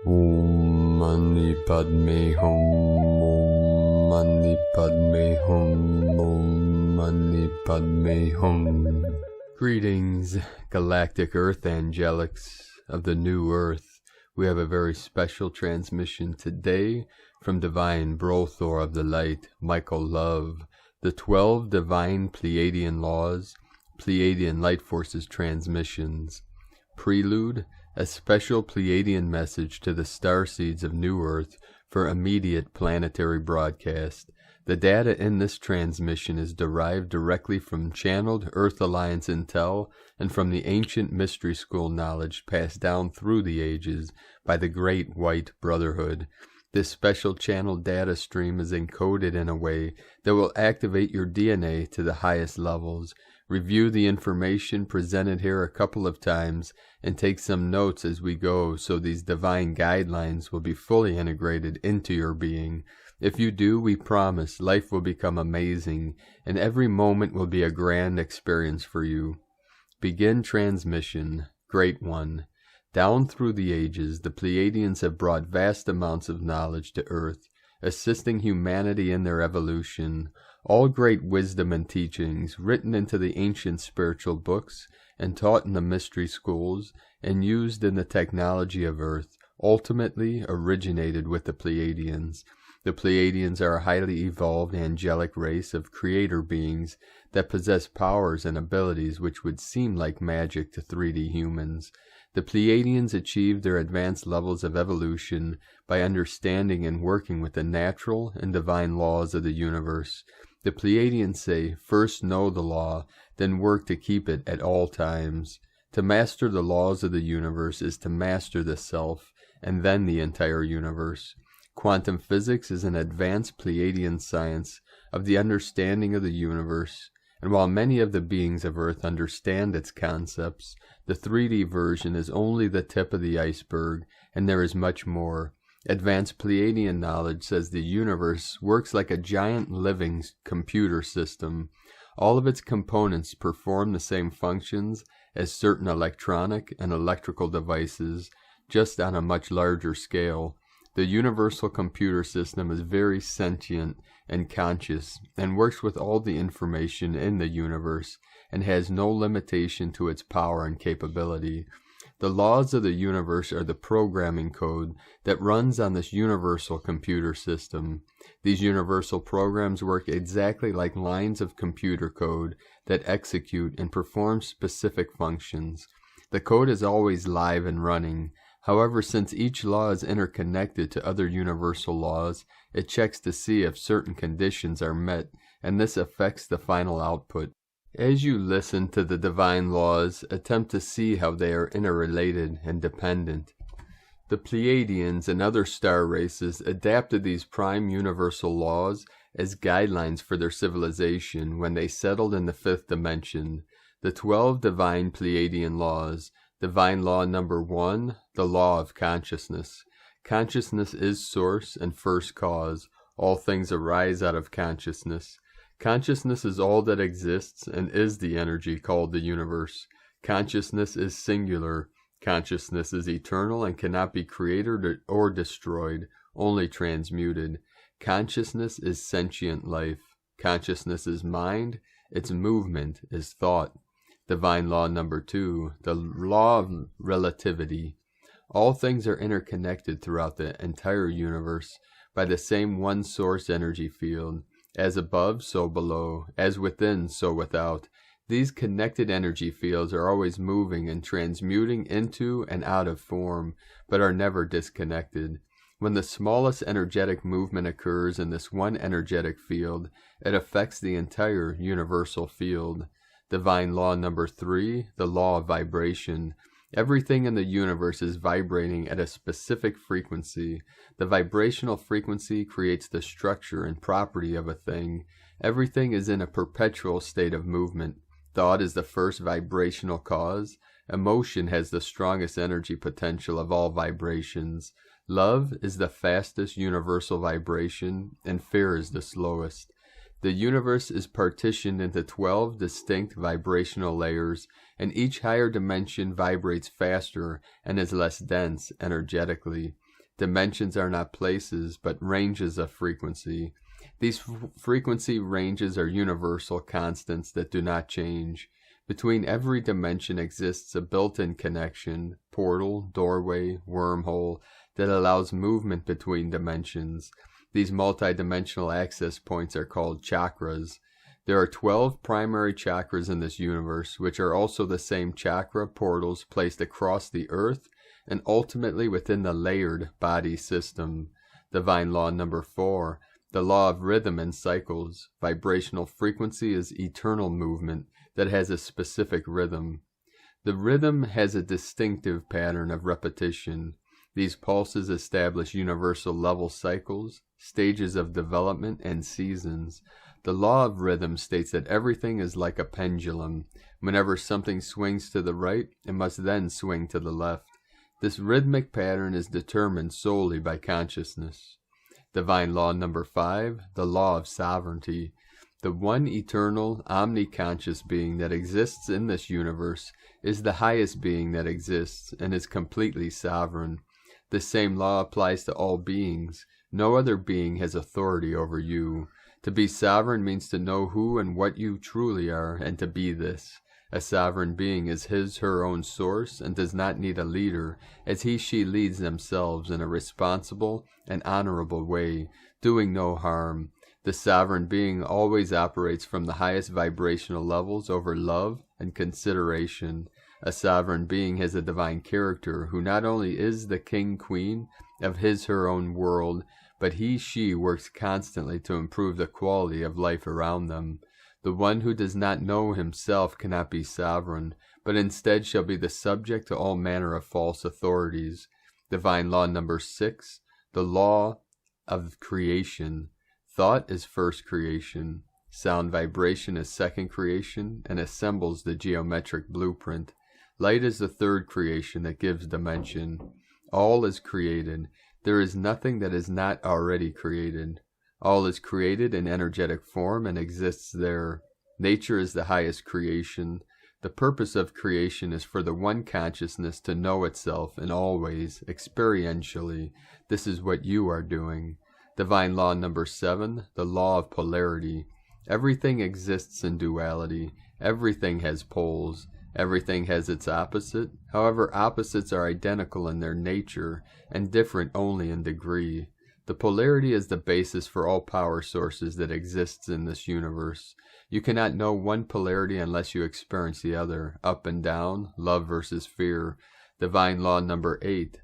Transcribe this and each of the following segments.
Om Mani Padme Hum. Om Mani Padme Hum. Om Mani Padme Hum. Greetings, galactic Earth angelics of the new Earth. We have a very special transmission today from Divine BroThor of the Light, Michael Love, the 12 Divine Pleiadian Laws, Pleiadian Light Forces transmissions. Prelude, a special Pleiadian message to the Starseeds of New Earth for immediate planetary broadcast. The data in this transmission is derived directly from channeled Earth Alliance intel and from the ancient mystery school knowledge passed down through the ages by the Great White Brotherhood. This special channeled data stream is encoded in a way that will activate your DNA to the highest levels. Review the information presented here a couple of times and take some notes as we go so these divine guidelines will be fully integrated into your being. If you do, we promise life will become amazing and every moment will be a grand experience for you. Begin transmission. Great One. Down through the ages, the Pleiadians have brought vast amounts of knowledge to Earth, assisting humanity in their evolution. All great wisdom and teachings written into the ancient spiritual books and taught in the mystery schools and used in the technology of Earth ultimately originated with the Pleiadians. The Pleiadians are a highly evolved angelic race of creator beings that possess powers and abilities which would seem like magic to 3D humans. The Pleiadians achieved their advanced levels of evolution by understanding and working with the natural and divine laws of the universe. The Pleiadians say, first know the law, then work to keep it at all times. To master the laws of the universe is to master the self, and then the entire universe. Quantum physics is an advanced Pleiadian science of the understanding of the universe, and while many of the beings of Earth understand its concepts, the 3D version is only the tip of the iceberg, and there is much more. Advanced Pleiadian knowledge says the universe works like a giant living computer system. All of its components perform the same functions as certain electronic and electrical devices, just on a much larger scale. The universal computer system is very sentient and conscious, and works with all the information in the universe, and has no limitation to its power and capability. The laws of the universe are the programming code that runs on this universal computer system. These universal programs work exactly like lines of computer code that execute and perform specific functions. The code is always live and running. However, since each law is interconnected to other universal laws, it checks to see if certain conditions are met, and this affects the final output. As you listen to the divine laws, attempt to see how they are interrelated and dependent. The Pleiadians and other star races adapted these prime universal laws as guidelines for their civilization when they settled in the 5th dimension. The 12 divine Pleiadian laws. Divine law number 1, the law of consciousness. Consciousness is source and first cause. All things arise out of consciousness. Consciousness is all that exists and is the energy called the universe. Consciousness is singular. Consciousness is eternal and cannot be created or destroyed, only transmuted. Consciousness is sentient life. Consciousness is mind. Its movement is thought. Divine law number 2, the law of relativity. All things are interconnected throughout the entire universe by the same one source energy field. As above, so below. As within, so without. These connected energy fields are always moving and transmuting into and out of form, but are never disconnected. When the smallest energetic movement occurs in this one energetic field, it affects the entire universal field. Divine law number 3, the law of vibration. Everything in the universe is vibrating at a specific frequency. The vibrational frequency creates the structure and property of a thing. Everything is in a perpetual state of movement. Thought is the first vibrational cause. Emotion has the strongest energy potential of all vibrations. Love is the fastest universal vibration, and fear is the slowest. The universe is partitioned into 12 distinct vibrational layers, and each higher dimension vibrates faster and is less dense energetically. Dimensions are not places, but ranges of frequency. These frequency ranges are universal constants that do not change. Between every dimension exists a built-in connection, portal, doorway, wormhole, that allows movement between dimensions. These multidimensional access points are called chakras. There are 12 primary chakras in this universe, which are also the same chakra portals placed across the earth and ultimately within the layered body system. Divine law number 4, the law of rhythm and cycles. Vibrational frequency is eternal movement that has a specific rhythm. The rhythm has a distinctive pattern of repetition. These pulses establish universal level cycles, stages of development, and seasons. The law of rhythm states that everything is like a pendulum. Whenever something swings to the right, it must then swing to the left. This rhythmic pattern is determined solely by consciousness. Divine law number 5, the law of sovereignty. The one eternal, omniconscious being that exists in this universe is the highest being that exists and is completely sovereign. The same law applies to all beings. No other being has authority over you. To be sovereign means to know who and what you truly are, and to be this. A sovereign being is his/her own source and does not need a leader, as he/she leads themselves in a responsible and honorable way, doing no harm. The sovereign being always operates from the highest vibrational levels over love and consideration. A sovereign being has a divine character who not only is the king/queen of his/her own world, but he/she works constantly to improve the quality of life around them. The one who does not know himself cannot be sovereign, but instead shall be the subject to all manner of false authorities. Divine law number 6, the law of creation. Thought is first creation. Sound vibration is second creation and assembles the geometric blueprint. Light is the third creation that gives dimension. All is created. There is nothing that is not already created. All is created in energetic form and exists there. Nature is the highest creation. The purpose of creation is for the one consciousness to know itself in all ways, experientially. This is what you are doing. Divine law number 7, the law of polarity. Everything exists in duality. Everything has poles. Everything has its opposite. However, opposites are identical in their nature and different only in degree. The polarity is the basis for all power sources that exists in this universe. You cannot know one polarity unless you experience the other, up and down, love versus fear. Divine law number 8,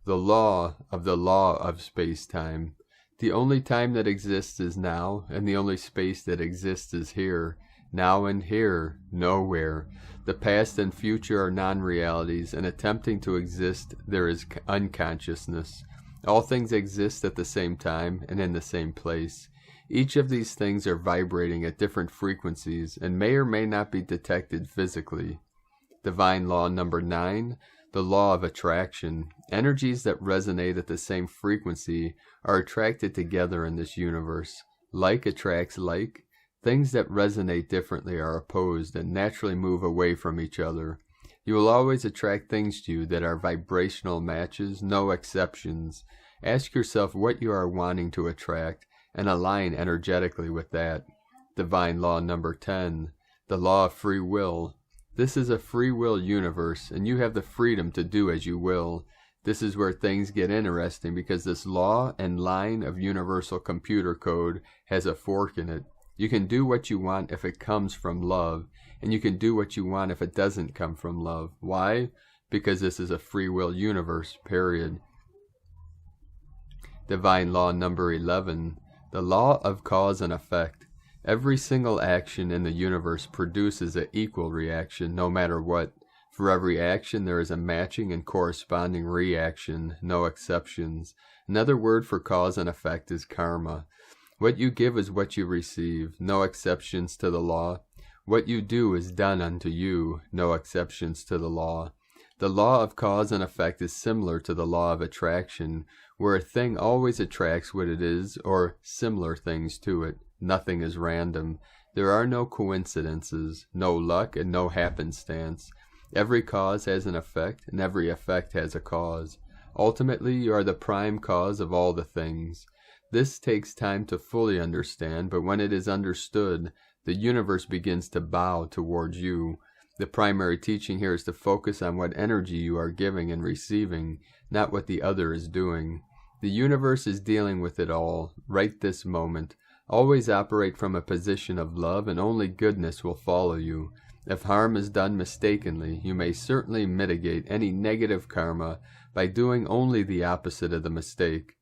the law of space-time. The only time that exists is now, and the only space that exists is here. Now and here, nowhere. The past and future are non-realities, and attempting to exist, there is unconsciousness. All things exist at the same time and in the same place. Each of these things are vibrating at different frequencies and may or may not be detected physically. Divine law number 9, the law of attraction. Energies that resonate at the same frequency are attracted together in this universe. Like attracts like. Things that resonate differently are opposed and naturally move away from each other. You will always attract things to you that are vibrational matches, no exceptions. Ask yourself what you are wanting to attract and align energetically with that. Divine law number 10, the law of free will. This is a free will universe, and you have the freedom to do as you will. This is where things get interesting because this law and line of universal computer code has a fork in it. You can do what you want if it comes from love, and you can do what you want if it doesn't come from love. Why? Because this is a free will universe, period. Divine law number 11, the law of cause and effect. Every single action in the universe produces an equal reaction, no matter what. For every action, there is a matching and corresponding reaction, no exceptions. Another word for cause and effect is karma. What you give is what you receive, no exceptions to the law. What you do is done unto you, no exceptions to the law. The law of cause and effect is similar to the law of attraction, where a thing always attracts what it is or similar things to it. Nothing is random. There are no coincidences, no luck, and no happenstance. Every cause has an effect, and every effect has a cause. Ultimately, you are the prime cause of all the things. This takes time to fully understand, but when it is understood, the universe begins to bow towards you. The primary teaching here is to focus on what energy you are giving and receiving, not what the other is doing. The universe is dealing with it all, right this moment. Always operate from a position of love, and only goodness will follow you. If harm is done mistakenly, you may certainly mitigate any negative karma by doing only the opposite of the mistake.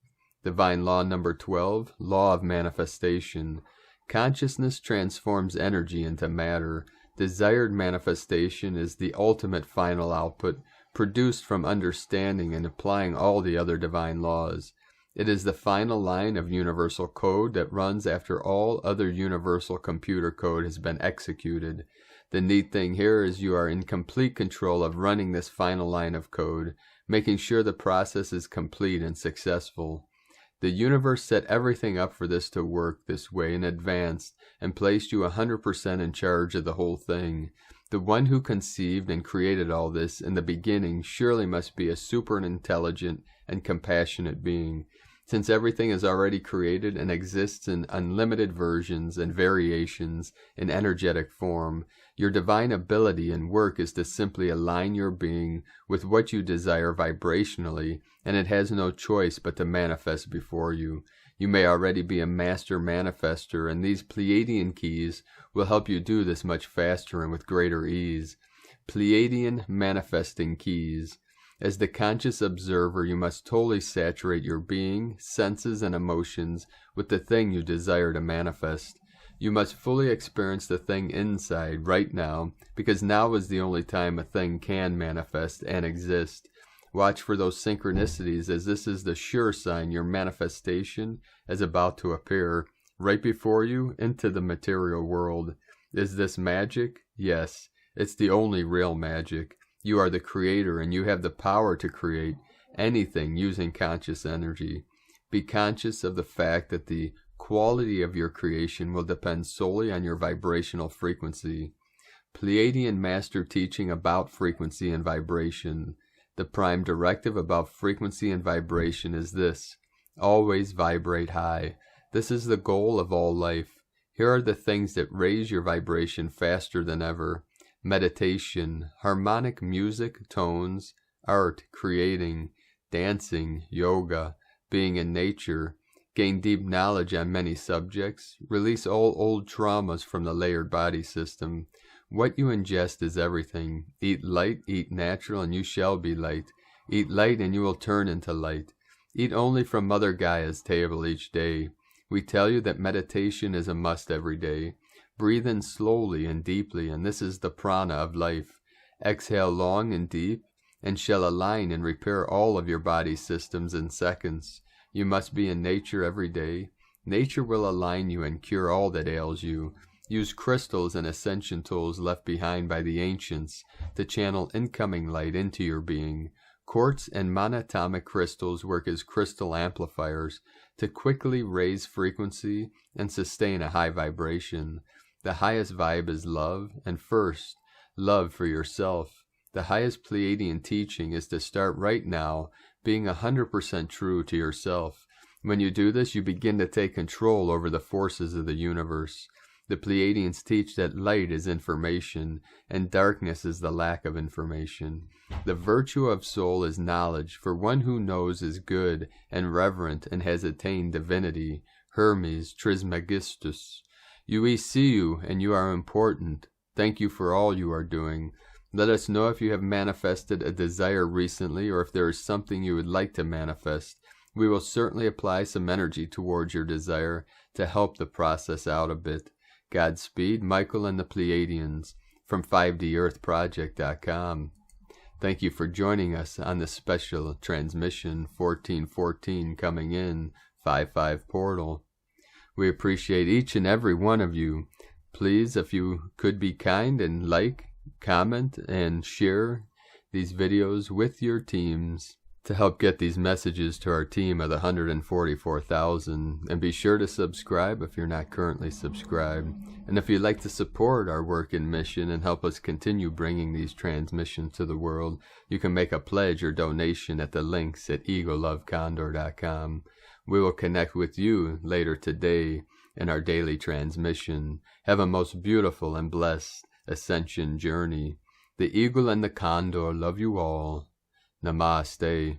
Divine Law number 12, Law of Manifestation. Consciousness transforms energy into matter. Desired manifestation is the ultimate final output, produced from understanding and applying all the other divine laws. It is the final line of universal code that runs after all other universal computer code has been executed. The neat thing here is you are in complete control of running this final line of code, making sure the process is complete and successful. The universe set everything up for this to work this way in advance and placed you 100% in charge of the whole thing. The one who conceived and created all this in the beginning surely must be a super intelligent and compassionate being. Since everything is already created and exists in unlimited versions and variations in energetic form, your divine ability and work is to simply align your being with what you desire vibrationally, and it has no choice but to manifest before you. You may already be a master manifester, and these Pleiadian keys will help you do this much faster and with greater ease. Pleiadian manifesting keys. As the conscious observer, you must totally saturate your being, senses, and emotions with the thing you desire to manifest. You must fully experience the thing inside right now, because now is the only time a thing can manifest and exist. Watch for those synchronicities, as this is the sure sign your manifestation is about to appear right before you into the material world. Is this magic? Yes, it's the only real magic. You are the creator, and you have the power to create anything using conscious energy. Be conscious of the fact that the quality of your creation will depend solely on your vibrational frequency. Pleiadian master teaching about frequency and vibration. The prime directive about frequency and vibration is this: always vibrate high. This is the goal of all life. Here are the things that raise your vibration faster than ever. Meditation, harmonic music, tones, art, creating, dancing, yoga, being in nature. Gain deep knowledge on many subjects. Release all old traumas from the layered body system. What you ingest is everything. Eat light, eat natural, and you shall be light. Eat light, and you will turn into light. Eat only from Mother Gaia's table each day. We tell you that meditation is a must every day. Breathe in slowly and deeply, and this is the prana of life. Exhale long and deep, and shall align and repair all of your body systems in seconds. You must be in nature every day. Nature will align you and cure all that ails you. Use crystals and ascension tools left behind by the ancients to channel incoming light into your being. Quartz and monatomic crystals work as crystal amplifiers to quickly raise frequency and sustain a high vibration. The highest vibe is love, and first, love for yourself. The highest Pleiadian teaching is to start right now being 100% true to yourself. When you do this, you begin to take control over the forces of the universe. The Pleiadians teach that light is information, and darkness is the lack of information. The virtue of soul is knowledge, for one who knows is good and reverent and has attained divinity. Hermes Trismegistus. We see you, and you are important. Thank you for all you are doing. Let us know if you have manifested a desire recently, or if there is something you would like to manifest. We will certainly apply some energy towards your desire to help the process out a bit. Godspeed, Michael and the Pleiadians, from 5DEarthProject.com. Thank you for joining us on the special transmission 1414 coming in 55 portal. We appreciate each and every one of you. Please, if you could be kind and like, comment, and share these videos with your teams. to help get these messages to our team of the 144,000. And be sure to subscribe if you're not currently subscribed. And if you'd like to support our work and mission and help us continue bringing these transmissions to the world, you can make a pledge or donation at the links at egolovecondor.com. We will connect with you later today in our daily transmission. Have a most beautiful and blessed ascension journey. The eagle and the condor love you all. Namaste.